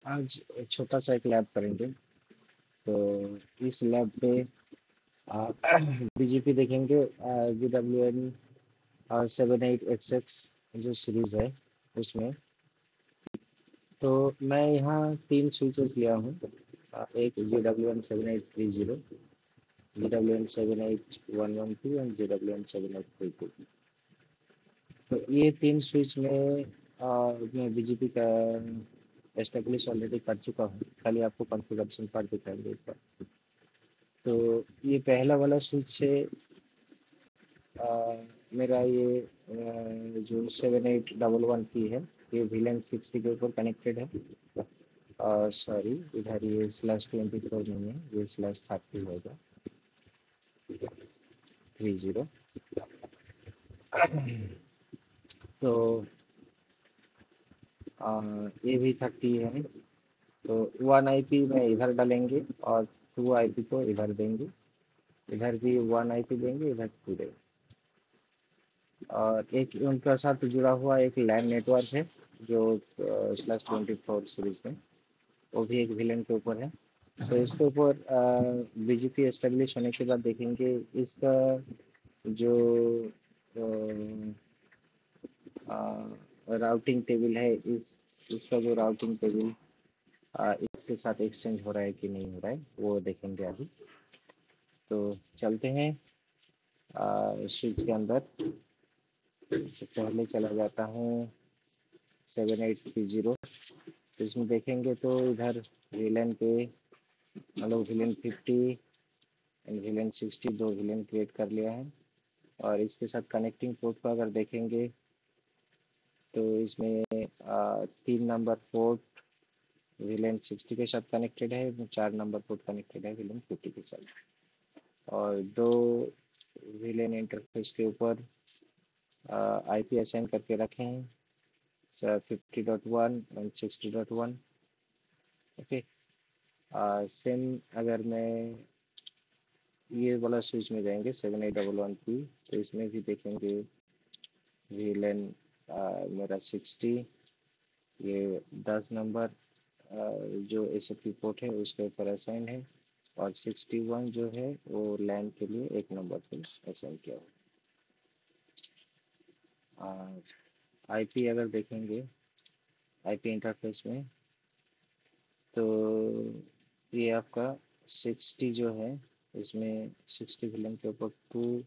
आज एक छोटा सा एक लैब करेंगे। तो इस लैब पे बीजीपी देखेंगे, GWN 78XX जो सीरीज है उसमें। तो मैं यहाँ तीन स्विचेस लिया हूँ। एक GWN 7830, GWN 78112 और GWN 7832। तो ये तीन स्विच में मैं बीजीपी का एस्टेब्लिश ऑलरेडी कर चुका हूँ, खाली आपको कॉन्फ़िगरेशन पार्ट दिखाएंगे एक बार। तो ये पहला वाला स्विच है। अ, मेरा ये जो 7811 है, ये VLAN 60 के ऊपर कनेक्टेड है। सॉरी, इधर ये /24 नहीं है, ये /30 होगा, 30। तो ये भी 30 है। तो 1 IP में इधर डालेंगे और 2 IP को इधर देंगे। इधर भी 1 IP देंगे, इधर 2 देंगे। और एक उनका साथ जुड़ा हुआ एक लैन नेटवर्क है जो /24 सीरीज में, वो भी एक विलेन के ऊपर है। तो इसके ऊपर बीजीपी एस्टेब्लिश होने के बाद देखेंगे इसका जो राउटिंग टेबल है, इसका जो राउटिंग टेबल इसके साथ एक्सचेंज हो रहा है कि नहीं हो रहा है, वो देखेंगे अभी। तो चलते हैं स्विच के अंदर। तो पहले चला जाता हूँ 7830। तो इसमें देखेंगे तो इधर विलेन पे, मतलब विलेन 50 एंड विलेन 60, दो विलेन क्रिएट कर लिया है। और इसके साथ कनेक्टिंग पोर्ट को अगर देखेंगे तो इसमें 3 नंबर पोर्ट विलेन 60 के साथ कनेक्टेड है, 4 नंबर पोर्ट कनेक्टेड है विलेन 50 के साथ। और दो विलेन इंटरफेस के ऊपर IP असाइन करके रखे हैं, 50.1 एंड 60.1। ओके। सेम अगर मैं ये वाला स्विच में जाएंगे 7811P, तो इसमें भी देखेंगे VLAN मेरा 60, ये 10 नंबर जो SFP पोर्ट है उसके ऊपर असाइन है। और 61 जो है वो लैन के लिए 1 नंबर पे असाइन किया हुआ। और IP अगर देखेंगे IP इंटरफेस में, तो ये आपका 60 जो है, इसमें 60 विलन के ऊपर 2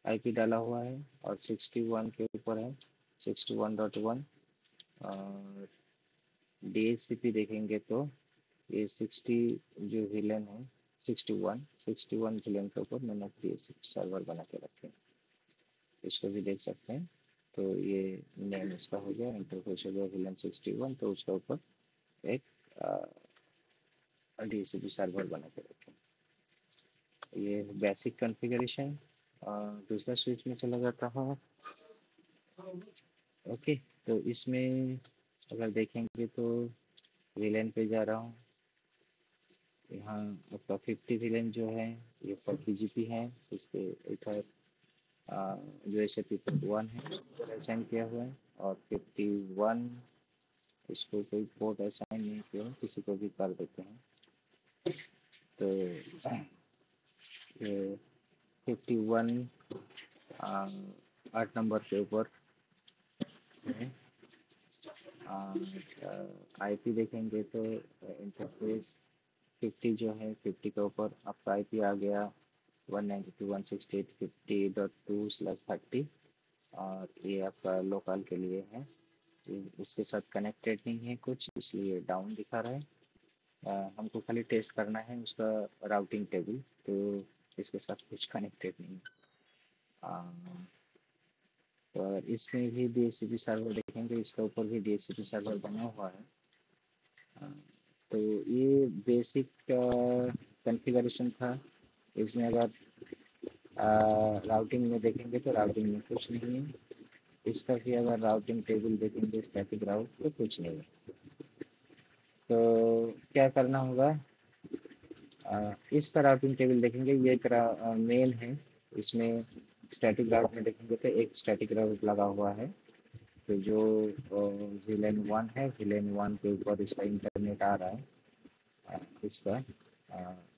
IP डाला हुआ है। और 61 के ऊपर है 61.1। और DHCP देखेंगे तो ये 60 जो विलन है, 61 विलन के ऊपर मैंने DHCP सर्वर बना के रखे हैं, इसको भी देख सकते हैं। तो ये नेम इसका हो गया, इंटरफेस हो गया विलन 61, तो उसके ऊपर एक DHCP सर्वर बना के रखे हैं। ये बेसिक कॉन्फ़िगरेशन। दूसरा स्विच में चला जाता हूँ। ओके। तो इसमें अगर देखेंगे तो विलेन पे जा रहा हूँ। यहाँ आपका 50 विलेन जो है ये पर BGP है, इसके इधर जो SFP पोर्ट 1 है उसको असाइन किया हुआ है। और 51 इसको कोई पोर्ट असाइन नहीं किया है, किसी को भी कर देते हैं। तो 51 8 नंबर के ऊपर है। IP देखेंगे तो इंटरफेस 50 जो है, 50 के ऊपर आपका IP आ गया 192.168.50.2/30। और ये आपका लोकल के लिए है, इसके साथ कनेक्टेड नहीं है कुछ, इसलिए डाउन दिखा रहा है। हमको खाली टेस्ट करना है उसका राउटिंग टेबल, तो इसके साथ कुछ कनेक्टेड नहीं है। और इसमें भी DHCP सर्वर देखेंगे, इसके ऊपर भी DHCP सर्वर बना हुआ है। तो ये बेसिक कॉन्फ़िगरेशन था। इसमें अगर राउटिंग में देखेंगे तो राउटिंग में कुछ नहीं है। इसका भी अगर राउटिंग टेबल देखेंगे स्टैटिक राउट, तो कुछ नहीं है। तो क्या करना होगा, इसका राउटिंग टेबल देखेंगे, ये एक मेन है। इसमें स्टैटिक राउट में देखेंगे तो एक स्टैटिक राउट लगा हुआ है। तो जो विलेन 1 है, विलेन 1 के ऊपर इसका इंटरनेट आ रहा है। इसका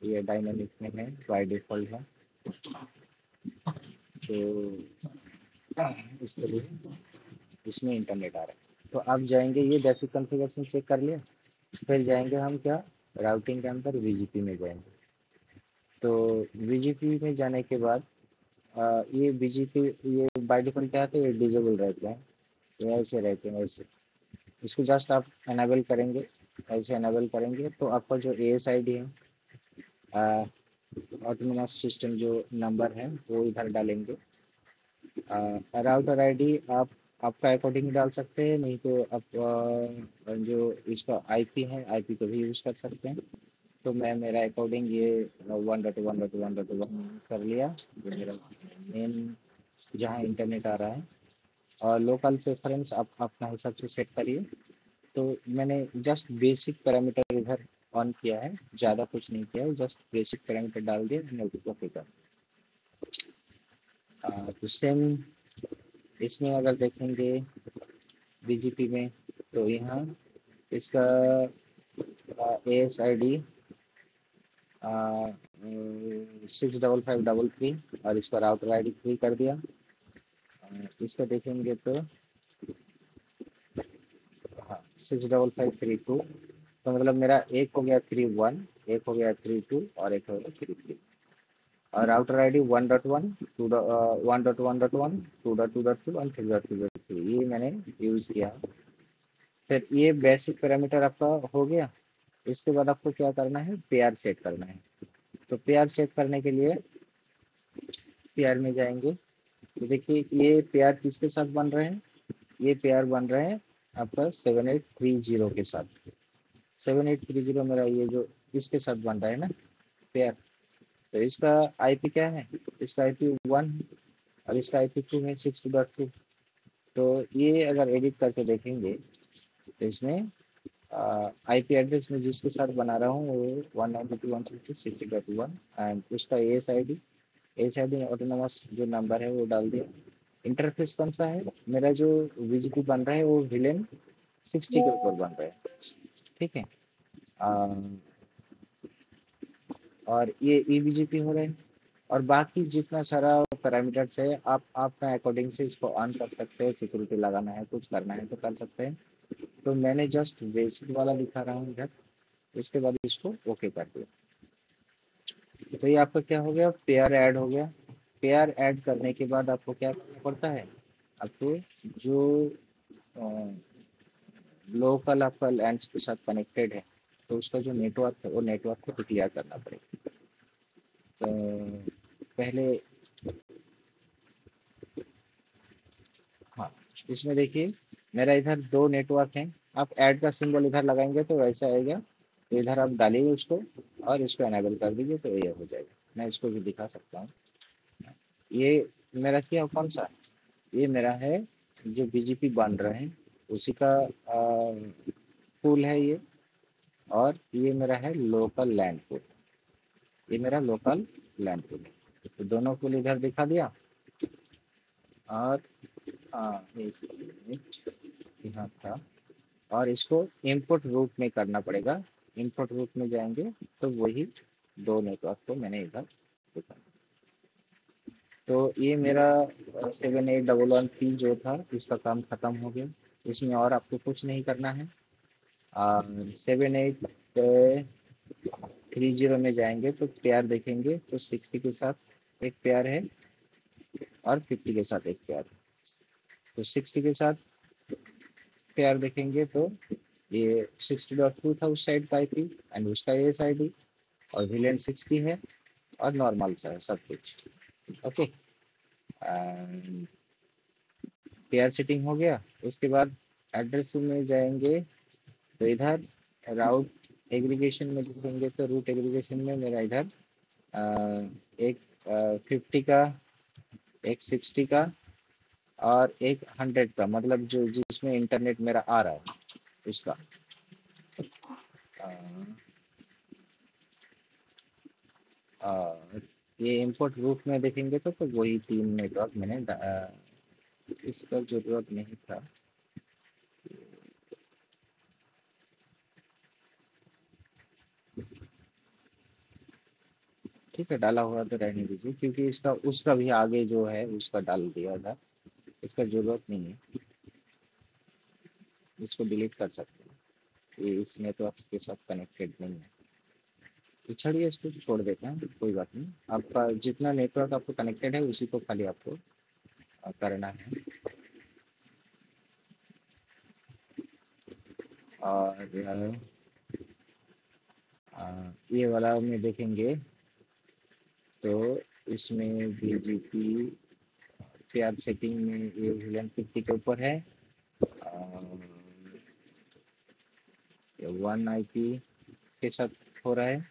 ये डायनामिक में है, बाय डिफॉल्ट है। तो इसके लिए इसमें इंटरनेट आ रहा है। तो अब जाएंगे, ये बेसिक कॉन्फ़िगरेशन चेक कर लिया। फिर जाएंगे हम क्या, राउटिंग के अंदर वीजीपी में जाएंगे। तो वीजीपी में जाने के बाद ये बीजीपी, ये बाय डिफॉल्ट क्या है, ये डिजेबल रहते हैं, ये ऐसे रहते हैं ऐसे। इसको जस्ट आप एनेबल करेंगे, ऐसे एनेबल करेंगे तो आपका जो एएस आईडी है, ऑटोनोमस सिस्टम जो नंबर है वो इधर डालेंगे। राउटर आईडी आप आपका अकॉर्डिंग डाल सकते हैं, नहीं तो आप जो इसका आईपी है, आईपी को भी यूज़ कर सकते हैं। तो मैं मेरा अकॉर्डिंग ये 1.1.1.1 कर लिया, जो मेरा मेन जहाँ इंटरनेट आ रहा है। और लोकल प्रेफरेंस आप अपना हिसाब से सेट करिए। तो मैंने जस्ट बेसिक पैरामीटर इधर ऑन किया है, ज़्यादा कुछ नहीं किया है, जस्ट बेसिक पैरामीटर डाल दिया, मैंने ओके कर। तो सेम इसमें अगर देखेंगे बीजीपी में, तो यहाँ इसका एएस आई डी 65533 और इसका राउटर आई डी 3 कर दिया। इसका देखेंगे तो हाँ 65532। तो मतलब मेरा एक हो गया 31, एक हो गया 32 और एक हो गया 33। और राउटर आई डी 1.1, 1.1.1, 2.2.2 और 3.2.3 ये मैंने यूज़ किया। फिर ये बेसिक पैरामीटर आपका हो गया। इसके बाद आपको क्या करना है, पेयर सेट करना है। तो पेयर सेट करने के लिए पेयर में जाएंगे। तो देखिए ये पेयर किसके साथ बन रहे हैं, ये पेयर बन रहे हैं आपका 7830 के साथ। 7830 मेरा ये जो इसके साथ बन रहा है ना पेयर। तो इसका आईपी क्या है, इसका आईपी 1 और इसका आईपी 2 है, 60.2। तो ये अगर एडिट करके देखेंगे तो इसमें आईपी एड्रेस में जिसके साथ बना रहा हूँ वो 192.168.1 एंड उसका एएस आईडी ऑटोनोमस जो नंबर है वो डाल दिया। इंटरफेस कौन सा है, मेरा जो वीजीपी बन रहा है वो विलेन 60 के ऊपर बन रहा है, ठीक है। और ये ईबीजीपी हो रहा है। और बाकी जितना सारा पैरामीटर्स है आप अपने अकॉर्डिंग से इसको ऑन कर सकते हैं, सिक्योरिटी लगाना है, कुछ करना है तो कर सकते हैं। तो मैंने जस्ट बेसिक वाला दिखा रहा हूँ इधर। उसके बाद इसको ओके कर दिया। तो ये आपका क्या हो गया, पेयर ऐड हो गया। पेयर ऐड करने के बाद आपको क्या करना पड़ता है, आपको जो लोकल आपका लैंड्स के साथ कनेक्टेड है तो उसका जो नेटवर्क है वो नेटवर्क को डिक्लेयर करना पड़ेगा। तो पहले हाँ, इसमें देखिए मेरा इधर दो नेटवर्क हैं। आप ऐड का सिंबल इधर लगाएंगे तो वैसा आएगा। तो इधर आप डालिए उसको और इसको एनेबल कर दीजिए तो ये हो जाएगा। मैं इसको भी दिखा सकता हूँ। ये मेरा क्या कौन सा, ये मेरा है जो बीजीपी बन रहे हैं उसी का पूल है ये। और ये मेरा है लोकल लैंड पूल, ये मेरा लोकल लैंड पूल है। तो दोनों पूल इधर दिखा दिया। और एक मिनट, यहाँ था। और इसको इनपुट रूट में करना पड़ेगा। इनपुट रूट में जाएंगे तो वही दो नेटवर्क को मैंने इधर दिखा। तो ये मेरा 7811P जो था इसका काम खत्म हो गया। इसमें और आपको कुछ नहीं करना है। 7830 में जाएंगे तो पेयर देखेंगे तो 60 के साथ एक पेयर है और 50 के साथ एक पेयर है। तो 60 के साथ पेयर देखेंगे तो ये 60.2 था उस साइड का आईपी एंड उसका एएस आईडी, और विलेन 60 है और नॉर्मल सा है सब कुछ। ओके, पेयर सेटिंग हो गया। उसके बाद एड्रेस में जाएंगे तो इधर राउट एग्रीगेशन में देखेंगे तो रूट एग्रीगेशन में मेरा इधर एक 50 का, एक 60 का और एक 100 का, मतलब जो जिसमें इंटरनेट मेरा आ रहा है उसका। ये इंपोर्ट रूट में देखेंगे तो वही तीन नेटवर्क मैंने इसका जरूरत नहीं था। ठीक है, डाला हुआ तो रहने दीजिए, क्योंकि इसका उसका भी आगे जो है उसका डाल दिया था, इसका जरूरत नहीं है, इसको डिलीट कर सकते हैं, ये इस नेटवर्क के साथ कनेक्टेड नहीं है। तो चलिए इसको छोड़ देते हैं, कोई बात नहीं। आपका जितना नेटवर्क आपको कनेक्टेड है उसी को खाली आपको करना है। और ये वाला में देखेंगे तो इसमें बीजीपी पेयर सेटिंग में ये विलन 50 के ऊपर है, वन आईपी के साथ हो रहा है,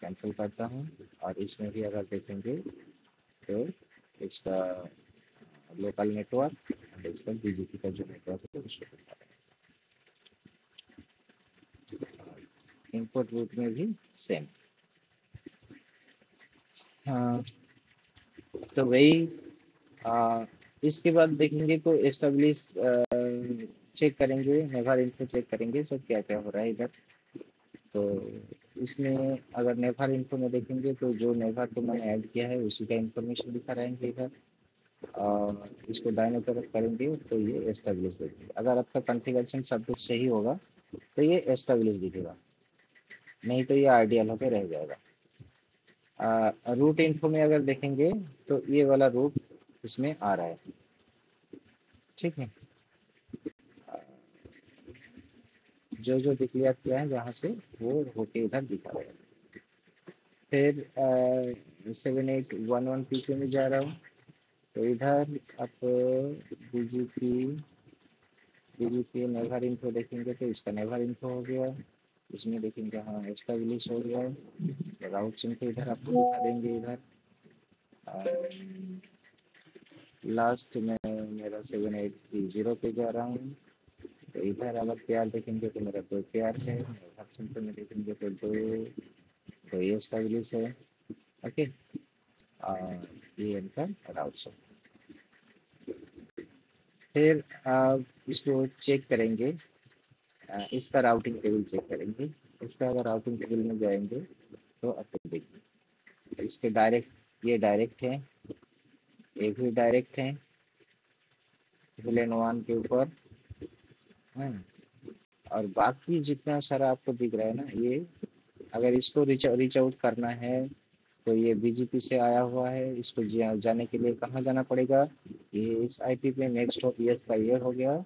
कैंसिल करता हूँ। और इसमें भी अगर देखेंगे तो इसका लोकल नेटवर्क और इसका बीजीपी का जो नेटवर्क है उसको इनपुट रूट में भी सेम। हाँ, तो वही इसके बाद देखेंगे तो एस्टेब्लिश चेक करेंगे, नेवर इन्फो चेक करेंगे सब क्या क्या हो रहा है इधर। तो इसमें अगर नेवर इन्फो में देखेंगे तो जो नेवर को मैंने ऐड किया है उसी का इंफॉर्मेशन दिखा रहेंगे इधर। और इसको दाहिने तरफ करेंगे तो ये एस्टेब्लिश देखेंगे। अगर आपका कॉन्फ़िगरेशन सब कुछ सही होगा तो ये एस्टेब्लिश दिखेगा, नहीं तो ये आइडियल होकर रह जाएगा। रूट इन्फो में अगर देखेंगे तो ये वाला रूट इसमें आ रहा है, ठीक है। जो जो डिक्लेयर किया है जहाँ से वो होके इधर दिखा रहा है। फिर 7811 पीके में जा रहा हूँ, तो इधर आप बीजीपी बीजीपी नेवर इन्फो देखेंगे तो इसका नेवर इन्फो हो गया। इसमें देखेंगे हाँ एस्टेब्लिश हो गया है। राउट सिम को इधर आपको दिखा देंगे इधर। लास्ट में मेरा 7830 पे जा रहा हूँ, तो इधर अगर प्यार देखेंगे तो मेरा 2 प्यार है, ऑप्शन पे में देखेंगे तो 2, तो ये एस्टेब्लिश है। ओके, ये इनका राउट सिम। फिर आप इसको चेक करेंगे, इसका राउटिंग टेबल चेक करेंगे। इसका अगर राउटिंग टेबल में जाएंगे तो आपको देखिए इसके डायरेक्ट, ये डायरेक्ट है, एक भी डायरेक्ट है विलेन 1 के ऊपर है। और बाकी जितना सारा आपको दिख रहा है ना, ये अगर इसको रीच आउट करना है तो ये बीजीपी से आया हुआ है। इसको जाने के लिए कहाँ जाना पड़ेगा, ये इस आईपी पे नेक्स्ट हो पीएस का ये हो गया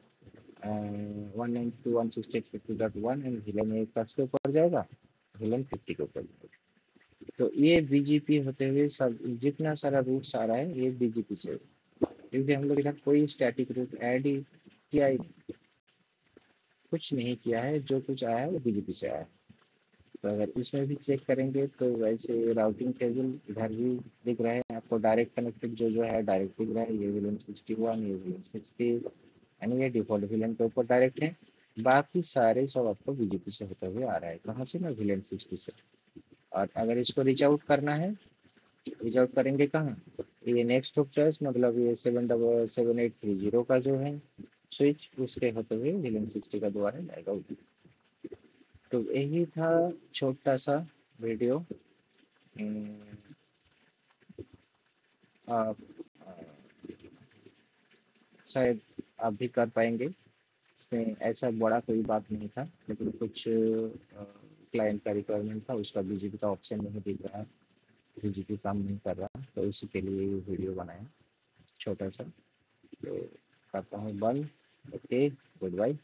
192.168.50.1 एंड विलेन एक के ऊपर जाएगा, विलेन 50 के ऊपर जाएगा। तो ये बीजीपी होते हुए सब जितना सारा रूट्स आ रहा है ये बीजीपी से, क्योंकि हम लोग इधर कोई स्टैटिक रूट ऐड ही किया ही कुछ नहीं किया है, जो कुछ आया है वो बीजीपी से आया है। तो अगर इसमें भी चेक करेंगे तो वैसे राउटिंग टेबल इधर भी दिख रहा है आपको, डायरेक्ट कनेक्टेड जो जो है डायरेक्ट दिख रहा है। ये विलेन 61, ये विलेन 60 यानी ये डिफॉल्ट विलेन के ऊपर डायरेक्ट है। बाकी सारे सब आपको बीजेपी से होते हुए आ रहा है, कहाँ से ना, विलेन 60 से। और अगर इसको रीच आउट करना है, रीच आउट करेंगे कहाँ, ये नेक्स्ट ऑफ चॉइस मतलब ये 77830 का जो है स्विच, उसके होते हुए विलेन 60 का द्वारा जाएगा उधर। तो यही था छोटा सा वीडियो। आप शायद आप भी कर पाएंगे, इसमें ऐसा बड़ा कोई बात नहीं था, लेकिन कुछ क्लाइंट का रिक्वायरमेंट था, उसका बीजीपी का ऑप्शन नहीं दिख रहा, बीजीपी काम नहीं कर रहा, तो उसी के लिए ये वीडियो बनाया छोटा सा। तो करता हूँ बंद। Okay, good bye.